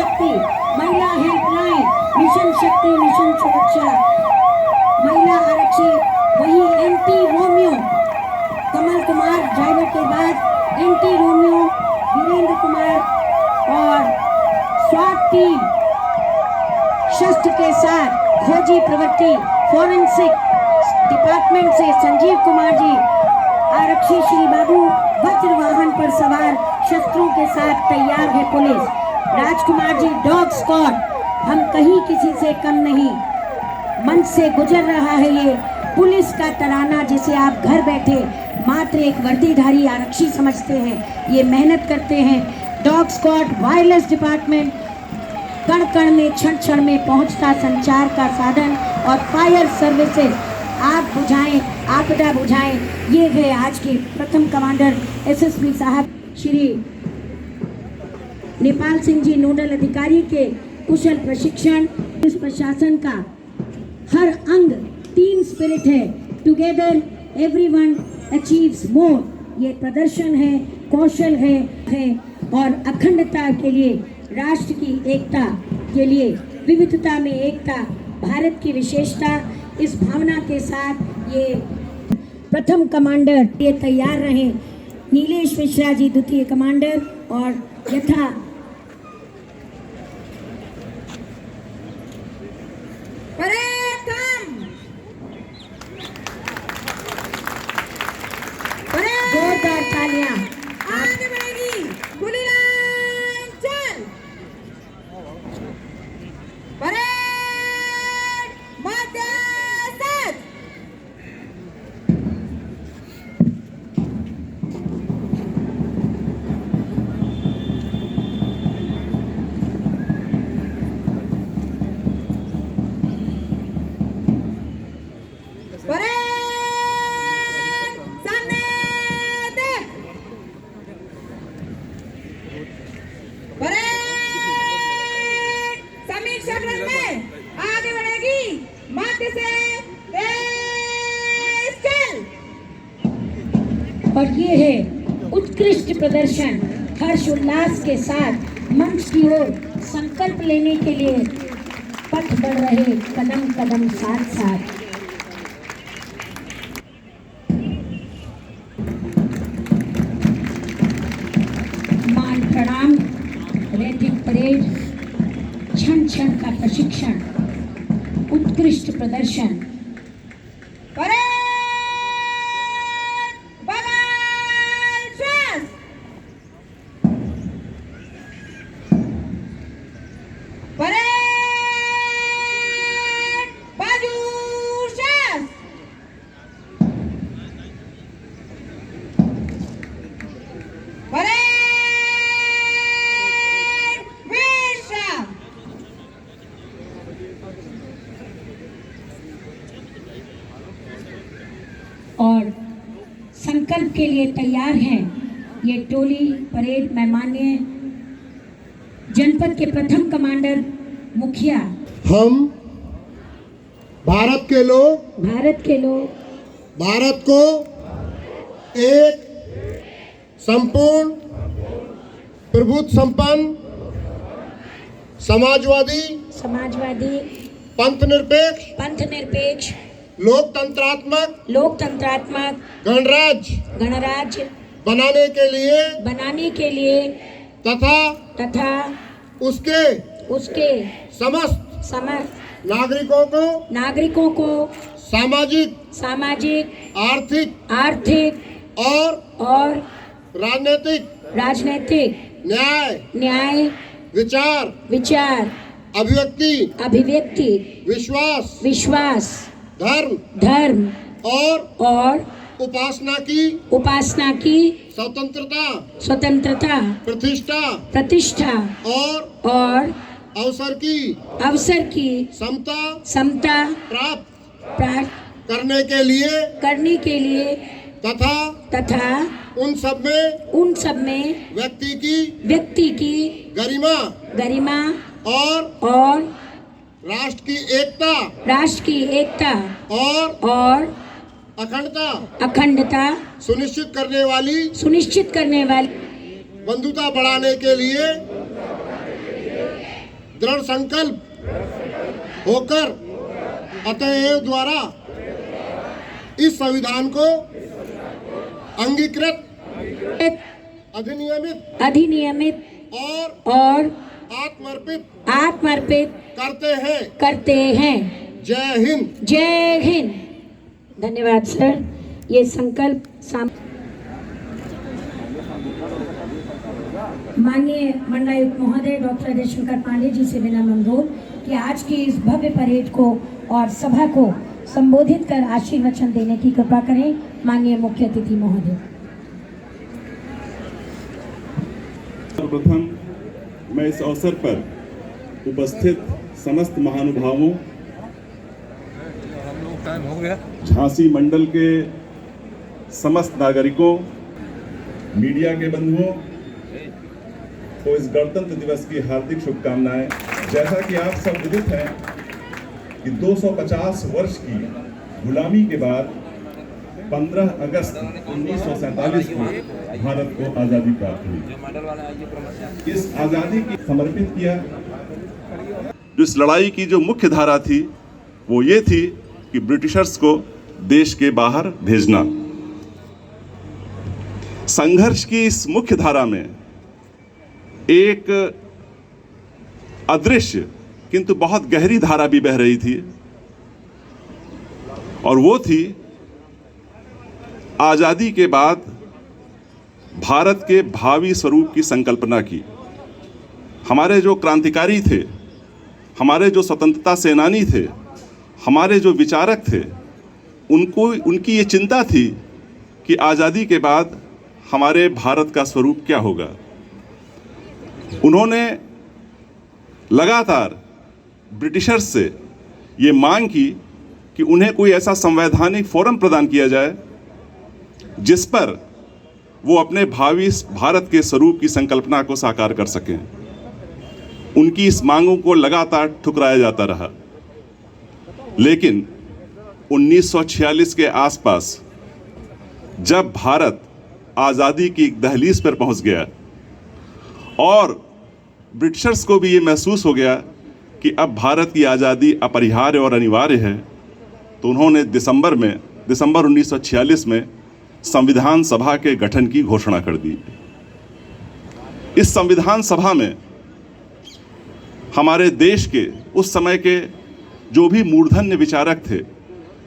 शक्ति, महिला helpline, mission शक्ति, मिशन सुरक्षा, महिला आरक्षी, वही anti Romeo Kamal Kumar driver के बाद एंटी रोमियो वीरेंद्र कुमार और स्वाट टीम शस्त्र के साथ खोजी प्रवृत्ति फॉरेंसिक डिपार्टमेंट से संजीव कुमार जी, आरक्षी श्री बाबू वज्र वाहन पर सवार शस्त्रों के साथ तैयार है police. Rajkumar G dog squad, हम कहीं किसी से कम नहीं। मंच से गुजर रहा है ये पुलिस का तराना जिसे आप घर बैठे मात्र एक वर्दीधारी आरक्षी समझते हैं। ये मेहनत करते हैं। डॉग स्क्वाड वायरलेस डिपार्टमेंट, कण कण में क्षण क्षण में पहुंचता संचार का साधन और फायर सर्विसेज, आग बुझाएं, आपदा बुझाएं। ये है आज के प्रथम कमांडर एसएसपी साहब श्री नेपाल सिंह जी, नोडल अधिकारी के कुशल प्रशिक्षण। इस प्रशासन का हर अंग टीम स्पिरिट है। टुगेदर एवरीवन अचीव्स मोर। ये प्रदर्शन है, कौशल है और अखंडता के लिए, राष्ट्र की एकता के लिए, विविधता में एकता, भारत की विशेषता, इस भावना के साथ ये प्रथम कमांडर ये तैयार रहे। नीलेश मिश्रा जी द्वितीय कमांडर और यथा जोरदार तालियां। आगे बढ़ेगी, खुली लाइन चल। परेड मध्य साथ। परेड सामने देख। परेड समीर शबरन में आगे बढ़ेगी, मध्य से तेज चल। और ये है उत्कृष्ट प्रदर्शन। हर्ष उल्लास के साथ मंच की ओर संकल्प लेने के लिए पथ बढ़ रहे कदम कदम साथ साथ। मान प्रणाम, रैपिड परेड, क्षण क्षण का प्रशिक्षण, उत्कृष्ट प्रदर्शन। परेड बगल श्वास। परेड बाजू श्वास। परेड वीर श्वास। और संकल्प के लिए तैयार हैं ये टोली परेड। मैं माननीय जनपद के प्रथम कमांडर मुखिया, हम भारत के लोग भारत को एक संपूर्ण प्रभुत्व संपन्न समाजवादी पंथ निरपेक्ष लोकतंत्रात्मक गणराज्य बनाने के लिए तथा उसके समस्त नागरिकों को सामाजिक आर्थिक और राजनीतिक न्याय विचार अभिव्यक्ति विश्वास धर्म और उपासना की स्वतंत्रता प्रतिष्ठा और अवसर की समता प्राप्त करने के लिए तथा उन सब में व्यक्ति की गरिमा और राष्ट्र की एकता और अखंडता सुनिश्चित करने वाली बंधुता बढ़ाने के लिए दृढ़ संकल्प होकर अतएव द्वारा इस संविधान को अंगीकृत, अधिनियमित और आत्मर्पित करते हैं। जय हिंद। जय हिंद। धन्यवाद सर। ये संकल्प माननीय मंडलायुक्त महोदय डॉक्टर अजय शंकर पांडे जी से विनम्र अनुरोध कि आज की इस भव्य परेड को और सभा को संबोधित कर आशीर्वचन देने की कृपा करें। माननीय मुख्य अतिथि महोदय। सर्वप्रथम मैं इस अवसर पर उपस्थित समस्त महानुभावों, झांसी मंडल के समस्त नागरिकों, मीडिया के बंधुओं को इस गणतंत्र दिवस की हार्दिक शुभकामनाएं। जैसा कि आप सब विदित हैं कि 250 वर्ष की गुलामी के बाद 15 अगस्त 1947 को भारत को आज़ादी प्राप्त हुई। इस आज़ादी की समर्पित किया। जो इस लड़ाई की जो मुख्य धारा थी वो ये थी कि ब्रिटिशर्स को देश के बाहर भेजना। संघर्ष की इस मुख्य धारा में एक अदृश्य किंतु बहुत गहरी धारा भी बह रही थी, और वो थी आज़ादी के बाद भारत के भावी स्वरूप की संकल्पना की। हमारे जो क्रांतिकारी थे, हमारे जो स्वतंत्रता सेनानी थे, हमारे जो विचारक थे, उनकी ये चिंता थी कि आज़ादी के बाद हमारे भारत का स्वरूप क्या होगा। उन्होंने लगातार ब्रिटिशर्स से ये मांग की कि उन्हें कोई ऐसा संवैधानिक फोरम प्रदान किया जाए जिस पर वो अपने भावी भारत के स्वरूप की संकल्पना को साकार कर सकें। उनकी इस मांगों को लगातार ठुकराया जाता रहा, लेकिन 1946 के आसपास जब भारत आज़ादी की दहलीज पर पहुंच गया और ब्रिटिशर्स को भी ये महसूस हो गया कि अब भारत की आज़ादी अपरिहार्य और अनिवार्य है, तो उन्होंने दिसंबर 1946 में संविधान सभा के गठन की घोषणा कर दी। इस संविधान सभा में हमारे देश के उस समय के जो भी मूर्धन्य विचारक थे,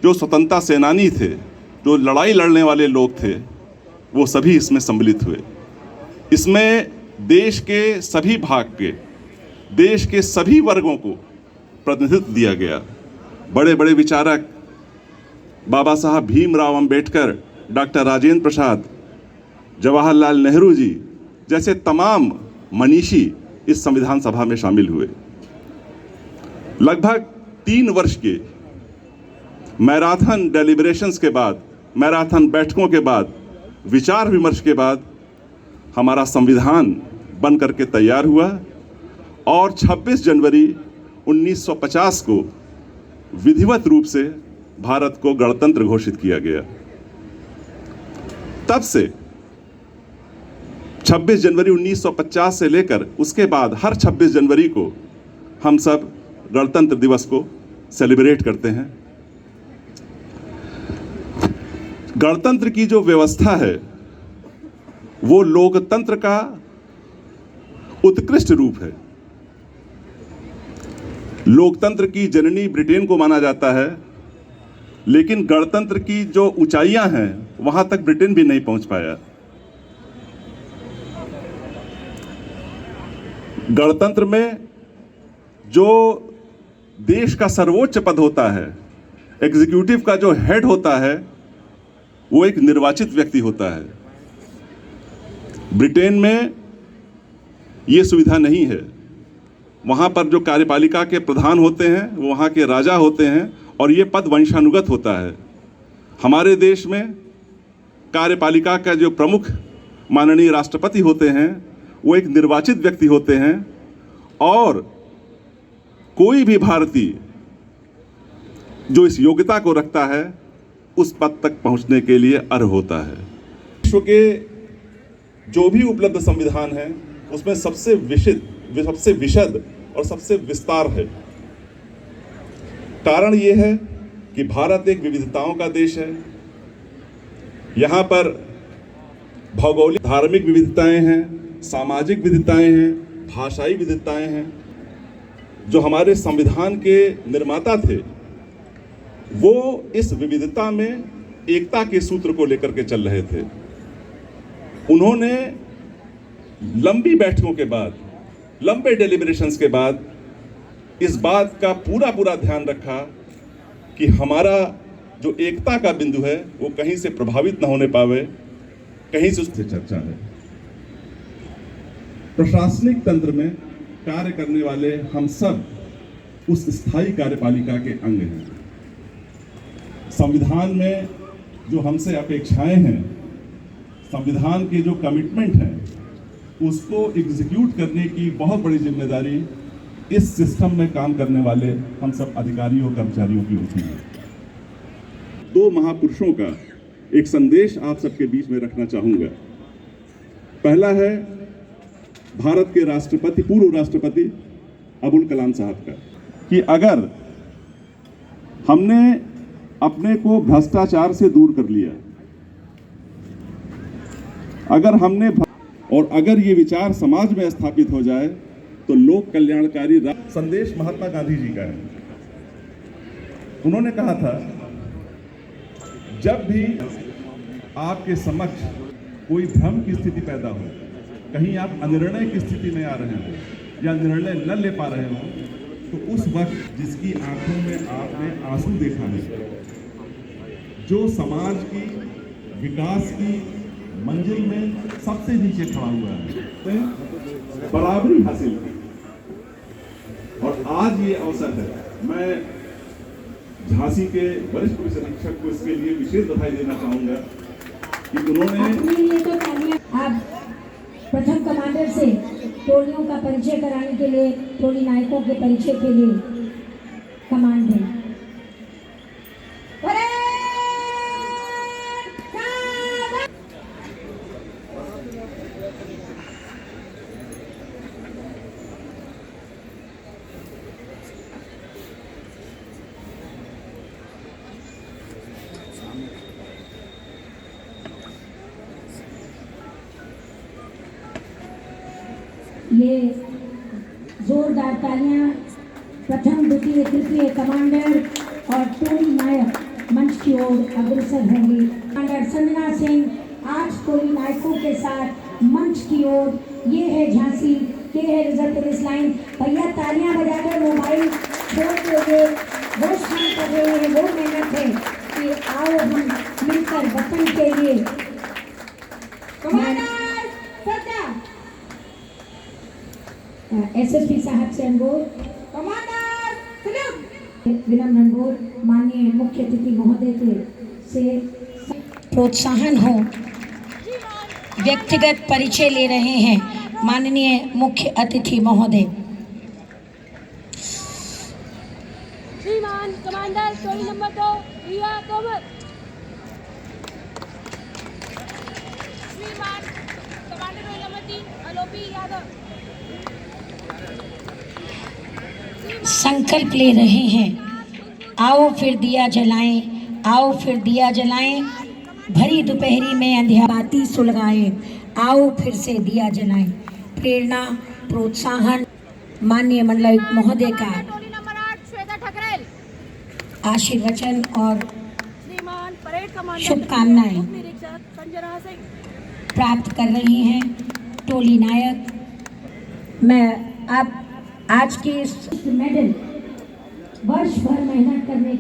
जो स्वतंत्रता सेनानी थे, जो लड़ाई लड़ने वाले लोग थे, वो सभी इसमें सम्मिलित हुए। इसमें देश के सभी भाग के, देश के सभी वर्गों को प्रतिनिधित्व दिया गया। बड़े बड़े विचारक बाबा साहब भीमराव अंबेडकर, डॉक्टर राजेंद्र प्रसाद, जवाहरलाल नेहरू जी जैसे तमाम मनीषी इस संविधान सभा में शामिल हुए। लगभग 3 वर्ष के मैराथन डेलिब्रेशंस के बाद, मैराथन बैठकों के बाद, विचार विमर्श के बाद हमारा संविधान बन करके तैयार हुआ और 26 जनवरी 1950 को विधिवत रूप से भारत को गणतंत्र घोषित किया गया। तब से 26 जनवरी 1950 से लेकर उसके बाद हर 26 जनवरी को हम सब गणतंत्र दिवस को सेलिब्रेट करते हैं। गणतंत्र की जो व्यवस्था है वो लोकतंत्र का उत्कृष्ट रूप है। लोकतंत्र की जननी ब्रिटेन को माना जाता है, लेकिन गणतंत्र की जो ऊंचाइयां हैं वहां तक ब्रिटेन भी नहीं पहुंच पाया। गणतंत्र में जो देश का सर्वोच्च पद होता है, एग्जीक्यूटिव का जो हेड होता है, वो एक निर्वाचित व्यक्ति होता है। ब्रिटेन में ये सुविधा नहीं है। वहाँ पर जो कार्यपालिका के प्रधान होते हैं वो वहाँ के राजा होते हैं और ये पद वंशानुगत होता है। हमारे देश में कार्यपालिका का जो प्रमुख माननीय राष्ट्रपति होते हैं वो एक निर्वाचित व्यक्ति होते हैं और कोई भी भारतीय जो इस योग्यता को रखता है उस पद तक पहुंचने के लिए अर्ह होता है। विश्व के जो भी उपलब्ध संविधान हैं उसमें सबसे विशद और सबसे विस्तार है। कारण ये है कि भारत एक विविधताओं का देश है। यहाँ पर भौगोलिक धार्मिक विविधताएं हैं, सामाजिक विविधताएं हैं, भाषाई विविधताएं हैं। जो हमारे संविधान के निर्माता थे वो इस विविधता में एकता के सूत्र को लेकर के चल रहे थे। उन्होंने लंबी बैठकों के बाद, लंबे डेलिब्रेशंस के बाद इस बात का पूरा ध्यान रखा कि हमारा जो एकता का बिंदु है वो कहीं से प्रभावित न होने पावे, कहीं से उससे चर्चा है। प्रशासनिक तंत्र में कार्य करने वाले हम सब उस स्थायी कार्यपालिका के अंग हैं। संविधान में जो हमसे अपेक्षाएं हैं, संविधान के जो कमिटमेंट हैं, उसको एग्जीक्यूट करने की बहुत बड़ी जिम्मेदारी इस सिस्टम में काम करने वाले हम सब अधिकारियों कर्मचारियों की होती है। दो महापुरुषों का एक संदेश आप सबके बीच में रखना चाहूंगा। पहला है भारत के राष्ट्रपति, पूर्व राष्ट्रपति अबुल कलाम साहब का, कि अगर हमने अपने को भ्रष्टाचार से दूर कर लिया, अगर ये विचार समाज में स्थापित हो जाए तो लोक कल्याणकारी संदेश महात्मा गांधी जी का है। उन्होंने कहा था, जब भी आपके समक्ष कोई भ्रम की स्थिति पैदा हो, कहीं आप अनिर्णय की स्थिति में आ रहे हो या निर्णय न ले पा रहे हो, तो उस वक्त जिसकी आंखों में आपने आंसू देखा है, जो समाज की विकास की मंजिल में सबसे नीचे खड़ा हुआ है, बराबरी हासिल की। और आज ये अवसर है, मैं झांसी के वरिष्ठ पुलिस अधीक्षक को इसके लिए विशेष बधाई देना चाहूंगा कि उन्होंने अपने लिए तो तालियां। आप प्रथम कमांडर से टोलियों का परिचय कराने के लिए, टोली नायकों के परिचय के लिए कमांड दें। ये जोरदार तालियां प्रथम, द्वितीय, तृतीय कमांडर और टोली नायक मंच की ओर अग्रसर होंगे। कमांडर संजना सिंह आज टोली नायकों के साथ मंच की ओर। ये है झांसी, ये है रिजर्व पुलिस लाइन। भैया तालियां बजाकर मोबाइल छोड़ दोगे, वो काम कर रहे हैं, वो मेहनत है कि आओ हम मिलकर वतन के लिए। एसएसपी साहब से अनुरोध, कमांडर सल्यूट। विनम्र अनुरोध माननीय मुख्य अतिथि महोदय के से प्रोत्साहन हो। व्यक्तिगत परिचय ले रहे हैं माननीय मुख्य अतिथि महोदय। श्रीमान कमांडर टोली नंबर 2 रिया तोमर। श्रीमान कमांडर टोली नंबर 3 अलोपी यादव। संकल्प ले रहे हैं, आओ फिर दिया जलाएं, आओ फिर दिया जलाएं, भरी दोपहरी में अंधियार बाती सुलगाएं, आओ फिर से दिया जलाएं। प्रेरणा, प्रोत्साहन माननीय मंडलायुक्त महोदय का टोली नंबर 8 श्वेता ठकरेल। आशीर्वचन और श्रीमान परेड कमांडर शुभकामनाएं निरीक्षक संजना सिंह प्राप्त कर रही हैं टोली नायक। मैं अब आज के इस मेडल वर्ष भर मेहनत करने